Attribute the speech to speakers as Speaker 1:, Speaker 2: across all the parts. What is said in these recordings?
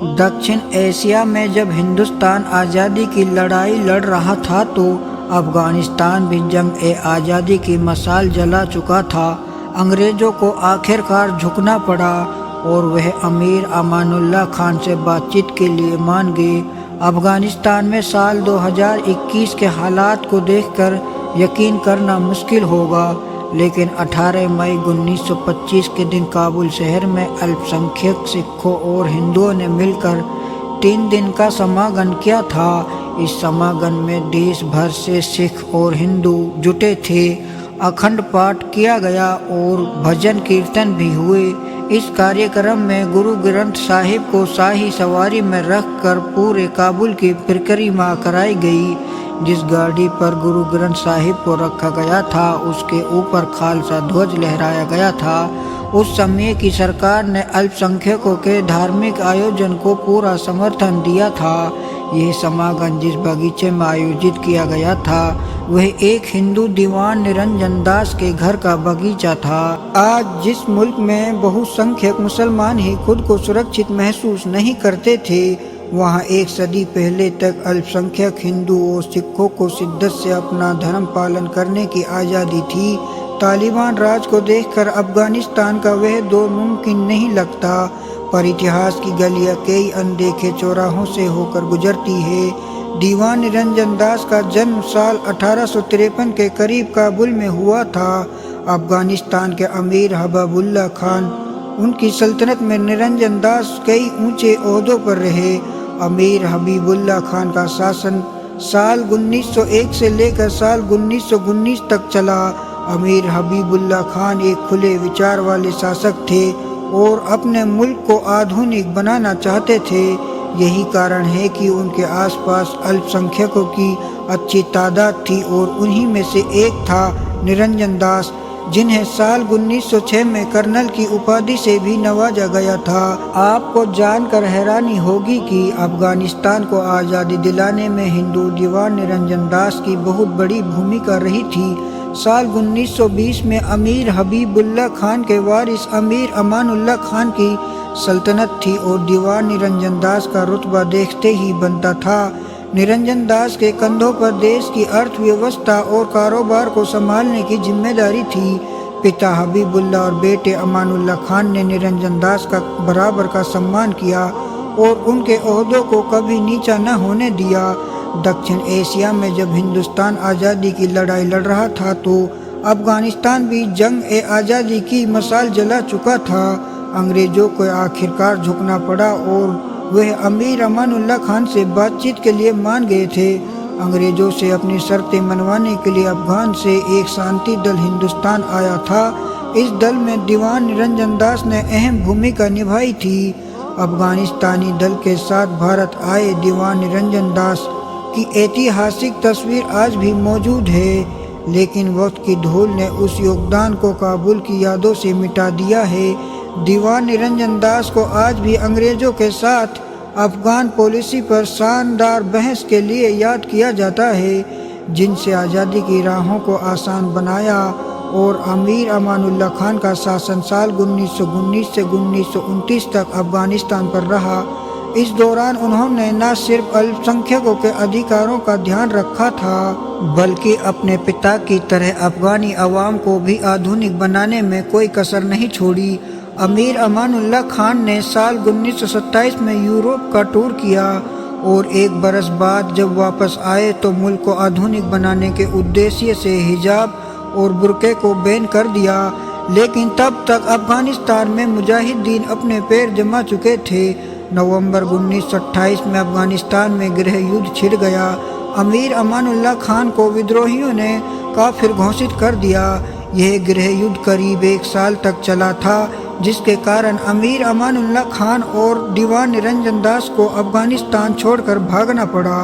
Speaker 1: दक्षिण एशिया में जब हिंदुस्तान आज़ादी की लड़ाई लड़ रहा था तो अफ़गानिस्तान भी जंग-ए-आज़ादी की मशाल जला चुका था। अंग्रेज़ों को आखिरकार झुकना पड़ा और वह अमीर अमानुल्लाह खान से बातचीत के लिए मान गए। अफ़गानिस्तान में साल 2021 के हालात को देखकर यकीन करना मुश्किल होगा, लेकिन 18 मई 1925 के दिन काबुल शहर में अल्पसंख्यक सिखों और हिंदुओं ने मिलकर 3 दिन का समागम किया था। इस समागम में देश भर से सिख और हिंदू जुटे थे। अखंड पाठ किया गया और भजन कीर्तन भी हुए। इस कार्यक्रम में गुरु ग्रंथ साहिब को शाही सवारी में रखकर पूरे काबुल की परिक्रमा कराई गई। जिस गाड़ी पर गुरु ग्रंथ साहिब को रखा गया था उसके ऊपर खालसा ध्वज लहराया गया था। उस समय की सरकार ने अल्पसंख्यकों के धार्मिक आयोजन को पूरा समर्थन दिया था। यह समागम जिस बगीचे में आयोजित किया गया था वह एक हिंदू दीवान निरंजन दास के घर का बगीचा था। आज जिस मुल्क में बहुसंख्यक मुसलमान ही खुद को सुरक्षित महसूस नहीं करते थे, वहाँ एक सदी पहले तक अल्पसंख्यक हिंदू और सिखों को शिद्दत से अपना धर्म पालन करने की आज़ादी थी। तालिबान राज को देखकर अफगानिस्तान का वह दौर मुमकिन नहीं लगता, पर इतिहास की गलियाँ कई अनदेखे चौराहों से होकर गुजरती है। दीवान निरंजन दास का जन्म साल 1853 के करीब काबुल में हुआ था। अफगानिस्तान के अमीर हबीबुल्लाह खान, उनकी सल्तनत में निरंजन दास कई ऊंचे ओहदों पर रहे। अमीर हबीबुल्लाह खान का शासन साल 1901 से लेकर साल 1919 तक चला। अमीर हबीबुल्लाह खान एक खुले विचार वाले शासक थे और अपने मुल्क को आधुनिक बनाना चाहते थे। यही कारण है कि उनके आसपास अल्पसंख्यकों की अच्छी तादाद थी और उन्हीं में से एक था निरंजन दास, जिन्हें साल 1906 में कर्नल की उपाधि से भी नवाजा गया था। आपको जानकर हैरानी होगी कि अफगानिस्तान को आज़ादी दिलाने में हिंदू दीवान निरंजन दास की बहुत बड़ी भूमिका रही थी। साल 1920 में अमीर हबीबुल्लाह खान के वारिस अमीर अमानुल्लाह खान की सल्तनत थी और दीवान निरंजन दास का रुतबा देखते ही बनता था। निरंजन दास के कंधों पर देश की अर्थव्यवस्था और कारोबार को संभालने की जिम्मेदारी थी। पिता हबीबुल्लाह और बेटे अमानुल्लाह खान ने निरंजन दास का बराबर का सम्मान किया और उनके ओहदों को कभी नीचा न होने दिया। दक्षिण एशिया में जब हिंदुस्तान आज़ादी की लड़ाई लड़ रहा था तो अफगानिस्तान भी जंग-ए-आज़ादी की मशाल जला चुका था। अंग्रेज़ों को आखिरकार झुकना पड़ा और वह अमीर अमानुल्लाह खान से बातचीत के लिए मान गए थे। अंग्रेज़ों से अपनी शर्तें मनवाने के लिए अफगान से एक शांति दल हिंदुस्तान आया था। इस दल में दीवान निरंजन दास ने अहम भूमिका निभाई थी। अफगानिस्तानी दल के साथ भारत आए दीवान निरंजन दास की ऐतिहासिक तस्वीर आज भी मौजूद है, लेकिन वक्त की धूल ने उस योगदान को काबुल की यादों से मिटा दिया है। दीवान निरंजन दास को आज भी अंग्रेज़ों के साथ अफगान पॉलिसी पर शानदार बहस के लिए याद किया जाता है, जिनसे आज़ादी की राहों को आसान बनाया। और अमीर अमानुल्लाह खान का शासन साल 1919 से 1929 तक अफगानिस्तान पर रहा। इस दौरान उन्होंने न सिर्फ अल्पसंख्यकों के अधिकारों का ध्यान रखा था, बल्कि अपने पिता की तरह अफगानी अवाम को भी आधुनिक बनाने में कोई कसर नहीं छोड़ी। अमीर अमानुल्लाह खान ने साल 1927 में यूरोप का टूर किया और एक बरस बाद जब वापस आए तो मुल्क को आधुनिक बनाने के उद्देश्य से हिजाब और बुर्के को बैन कर दिया। लेकिन तब तक अफगानिस्तान में मुजाहिदीन अपने पैर जमा चुके थे। नवंबर 1928 में अफगानिस्तान में गृह युद्ध छिड़ गया। अमीर अमानुल्लाह खान को विद्रोहियों ने काफिर घोषित कर दिया। यह गृह युद्ध करीब 1 साल तक चला था, जिसके कारण अमीर अमानुल्लाह खान और दीवान निरंजन दास को अफगानिस्तान छोड़कर भागना पड़ा।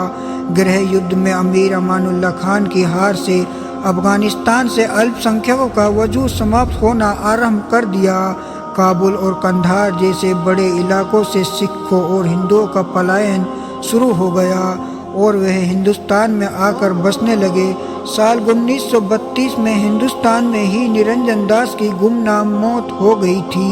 Speaker 1: गृह युद्ध में अमीर अमानुल्लाह खान की हार से अफगानिस्तान से अल्पसंख्यकों का वजूद समाप्त होना आरंभ कर दिया। काबुल और कंधार जैसे बड़े इलाकों से सिखों और हिंदुओं का पलायन शुरू हो गया और वह हिंदुस्तान में आकर बसने लगे। साल 1932 में हिंदुस्तान में ही निरंजन दास की गुमनाम मौत हो गई थी।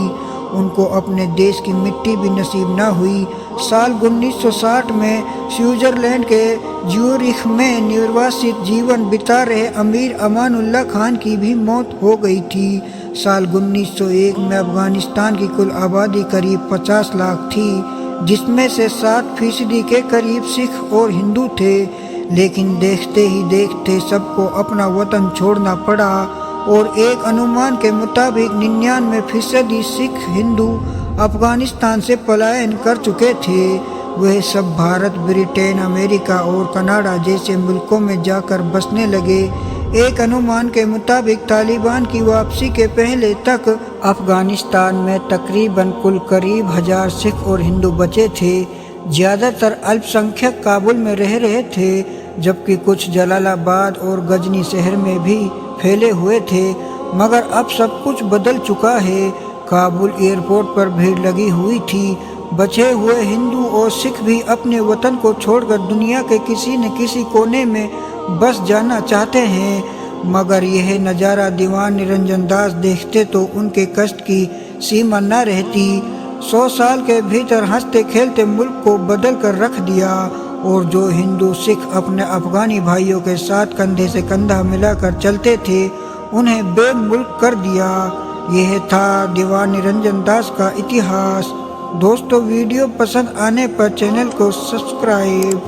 Speaker 1: उनको अपने देश की मिट्टी भी नसीब न हुई। साल 1960 में स्विट्जरलैंड के ज्यूरिख में निर्वासित जीवन बिता रहे अमीर अमानुल्लाह खान की भी मौत हो गई थी। साल 1901 में अफगानिस्तान की कुल आबादी करीब 50 लाख थी, जिसमें से 60% के करीब सिख और हिंदू थे। लेकिन देखते ही देखते सबको अपना वतन छोड़ना पड़ा और एक अनुमान के मुताबिक 99% सिख हिंदू अफगानिस्तान से पलायन कर चुके थे। वह सब भारत, ब्रिटेन, अमेरिका और कनाडा जैसे मुल्कों में जाकर बसने लगे। एक अनुमान के मुताबिक तालिबान की वापसी के पहले तक अफगानिस्तान में तकरीबन कुल करीब 1000 सिख और हिंदू बचे थे। ज़्यादातर अल्पसंख्यक काबुल में रह रहे थे, जबकि कुछ जलालाबाद और गजनी शहर में भी फैले हुए थे। मगर अब सब कुछ बदल चुका है। काबुल एयरपोर्ट पर भीड़ लगी हुई थी। बचे हुए हिंदू और सिख भी अपने वतन को छोड़कर दुनिया के किसी न किसी कोने में बस जाना चाहते हैं। मगर यह नज़ारा दीवान निरंजन दास देखते तो उनके कष्ट की सीमा न रहती। 100 साल के भीतर हंसते खेलते मुल्क को बदल कर रख दिया, और जो हिंदू सिख अपने अफगानी भाइयों के साथ कंधे से कंधा मिलाकर चलते थे, उन्हें बेमुल्क कर दिया। यह था दीवान निरंजन दास का इतिहास। दोस्तों, वीडियो पसंद आने पर चैनल को सब्सक्राइब